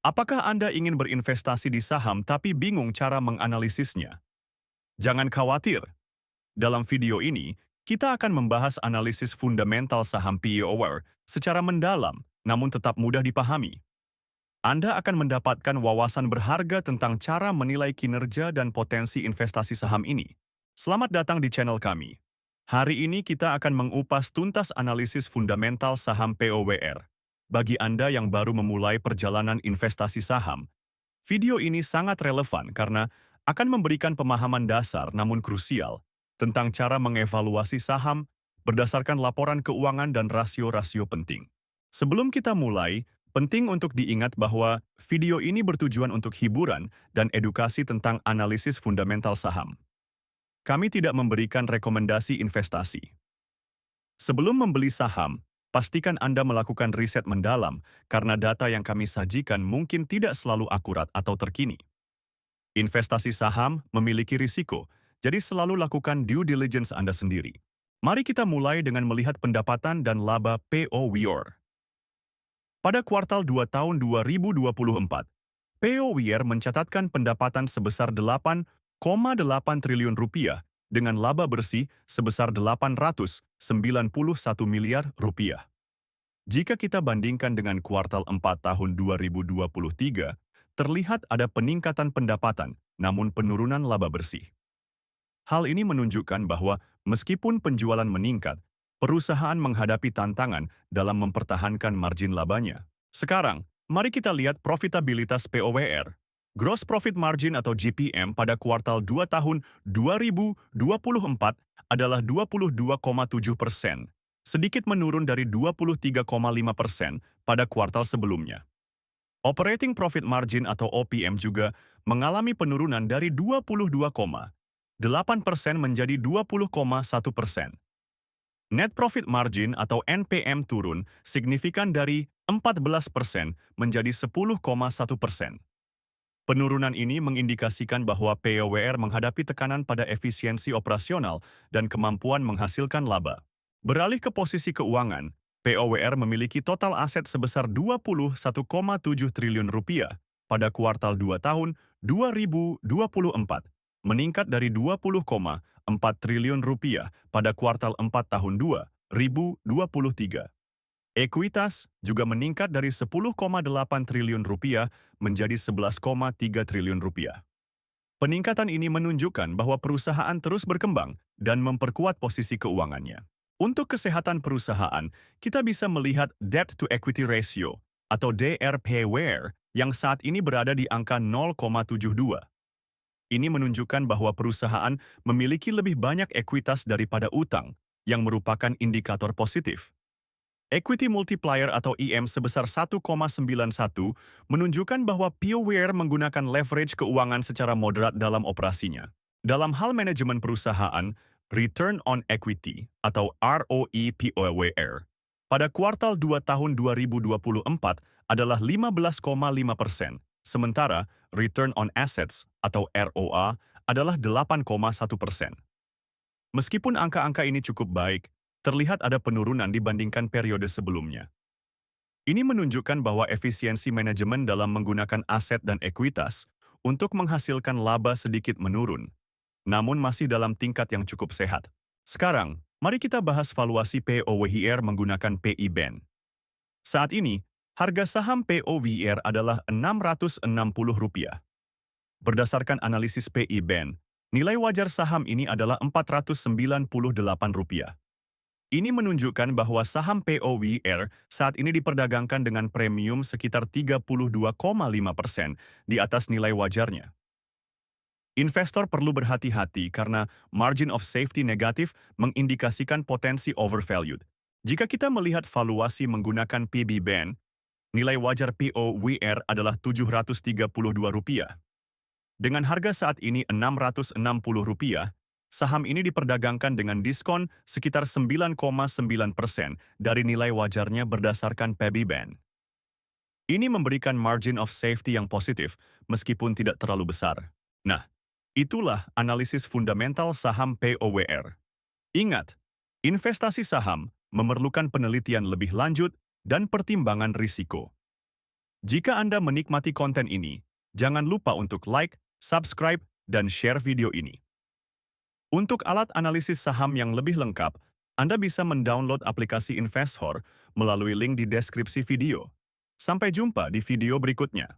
Apakah Anda ingin berinvestasi di saham tapi bingung cara menganalisisnya? Jangan khawatir. Dalam video ini, kita akan membahas analisis fundamental saham PEOR secara mendalam namun tetap mudah dipahami. Anda akan mendapatkan wawasan berharga tentang cara menilai kinerja dan potensi investasi saham ini. Selamat datang di channel kami. Hari ini kita akan mengupas tuntas analisis fundamental saham POWR. Bagi Anda yang baru memulai perjalanan investasi saham, video ini sangat relevan karena akan memberikan pemahaman dasar namun krusial tentang cara mengevaluasi saham berdasarkan laporan keuangan dan rasio-rasio penting. Sebelum kita mulai, penting untuk diingat bahwa video ini bertujuan untuk hiburan dan edukasi tentang analisis fundamental saham. Kami tidak memberikan rekomendasi investasi. Sebelum membeli saham, pastikan Anda melakukan riset mendalam karena data yang kami sajikan mungkin tidak selalu akurat atau terkini. Investasi saham memiliki risiko, jadi selalu lakukan due diligence Anda sendiri. Mari kita mulai dengan melihat pendapatan dan laba POWR. Pada kuartal 2 tahun 2024, POWR mencatatkan pendapatan sebesar 8,8 triliun rupiah dengan laba bersih sebesar 891 miliar rupiah. Jika kita bandingkan dengan kuartal 4 tahun 2023, terlihat ada peningkatan pendapatan namun penurunan laba bersih. Hal ini menunjukkan bahwa meskipun penjualan meningkat, perusahaan menghadapi tantangan dalam mempertahankan margin labanya. Sekarang, mari kita lihat profitabilitas POWR. Gross Profit Margin atau GPM pada kuartal 2 tahun 2024 adalah 22,7%, sedikit menurun dari 23,5% pada kuartal sebelumnya. Operating Profit Margin atau OPM juga mengalami penurunan dari 22,8% menjadi 20,1%. Net Profit Margin atau NPM turun signifikan dari 14% menjadi 10,1%. Penurunan ini mengindikasikan bahwa POWR menghadapi tekanan pada efisiensi operasional dan kemampuan menghasilkan laba. Beralih ke posisi keuangan, POWR memiliki total aset sebesar 21,7 triliun rupiah pada kuartal 2 tahun 2024, meningkat dari 20,4 triliun rupiah pada kuartal 4 tahun 2023. Ekuitas juga meningkat dari 10,8 triliun rupiah menjadi 11,3 triliun rupiah. Peningkatan ini menunjukkan bahwa perusahaan terus berkembang dan memperkuat posisi keuangannya. Untuk kesehatan perusahaan, kita bisa melihat Debt to Equity Ratio atau DRPWR yang saat ini berada di angka 0,72. Ini menunjukkan bahwa perusahaan memiliki lebih banyak ekuitas daripada utang, yang merupakan indikator positif. Equity Multiplier atau EM sebesar 1,91 menunjukkan bahwa POWR menggunakan leverage keuangan secara moderat dalam operasinya. Dalam hal manajemen perusahaan, Return on Equity atau ROE POWR pada kuartal 2 tahun 2024 adalah 15,5%, sementara Return on Assets atau ROA adalah 8,1%. Meskipun angka-angka ini cukup baik, terlihat ada penurunan dibandingkan periode sebelumnya. Ini menunjukkan bahwa efisiensi manajemen dalam menggunakan aset dan ekuitas untuk menghasilkan laba sedikit menurun, namun masih dalam tingkat yang cukup sehat. Sekarang, mari kita bahas valuasi POWR menggunakan PE Band. Saat ini, harga saham POWR adalah Rp660. Berdasarkan analisis PE Band, nilai wajar saham ini adalah Rp498. Ini menunjukkan bahwa saham POWR saat ini diperdagangkan dengan premium sekitar 32,5% di atas nilai wajarnya. Investor perlu berhati-hati karena margin of safety negatif mengindikasikan potensi overvalued. Jika kita melihat valuasi menggunakan PB Band, nilai wajar POWR adalah Rp732. Dengan harga saat ini Rp660, saham ini diperdagangkan dengan diskon sekitar 9,9% dari nilai wajarnya berdasarkan PB Band. Ini memberikan margin of safety yang positif meskipun tidak terlalu besar. Nah, itulah analisis fundamental saham POWR. Ingat, investasi saham memerlukan penelitian lebih lanjut dan pertimbangan risiko. Jika Anda menikmati konten ini, jangan lupa untuk like, subscribe, dan share video ini. Untuk alat analisis saham yang lebih lengkap, Anda bisa mendownload aplikasi Investor melalui link di deskripsi video. Sampai jumpa di video berikutnya.